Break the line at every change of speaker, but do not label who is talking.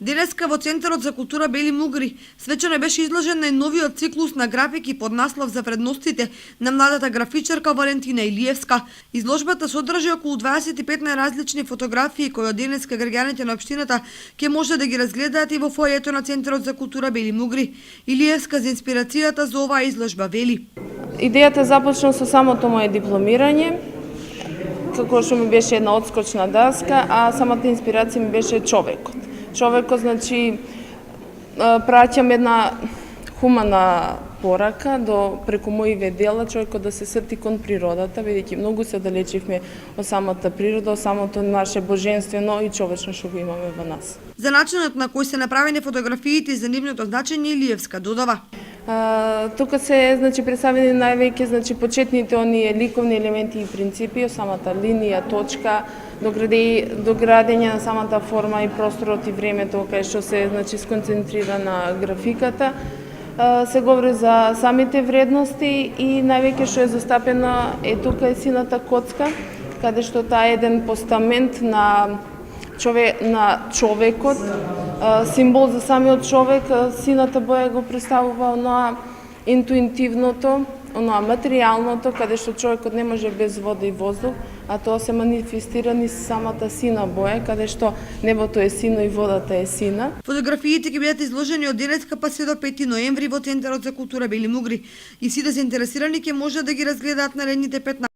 Денеска во Центарот за култура Бели Мугри свечено беше изложен најновиот циклус на графики под наслов за вредностите на младата графичарка Валентина Илиевска. Изложбата содржи околу 25 најразлични фотографии кои од денеска граѓаните на општината ќе може да ги разгледаат и во фојето на Центарот за култура Бели Мугри. Илиевска за инспирацијата за оваа изложба вели:
Идејата започна со самото моје дипломирање, како што ми беше една одскочна даска, а самата инспирација ми беше човекот. Човекот, значи, праќам една хумана порака до преку моиве дела, човекот да се сети кон природата, бидејќи многу се далечивме од самата природа, од самото наше божествено и човечно што го имаме во нас.
За начинот на кој се направени фотографиите и за нивното значење Илиевска додава:
Тука се, значи, представени највеќе, значи, почетните оние ликовни елементи и принципи, самата линија, точка, до градење на самата форма и просторот и времето кај што се, значи, сконцентрира на графиката. Се говори за самите вредности и највеќе што е застапено е тука е сината коцка, каде што таа е еден постамент на човекот, символ за самиот човек. Сината боја го представува оноа интуитивното, оноа материјалното, каде што човекот не може без вода и воздух, а тоа се манифестира низ самата сина боја, каде што небото е сино и водата е сина.
Фотографиите ќе бидат изложени од денеска па се до 5 ноември во Центарот за култура Бели Мугри и сите заинтересирани ќе може да ги разгледаат наредните 15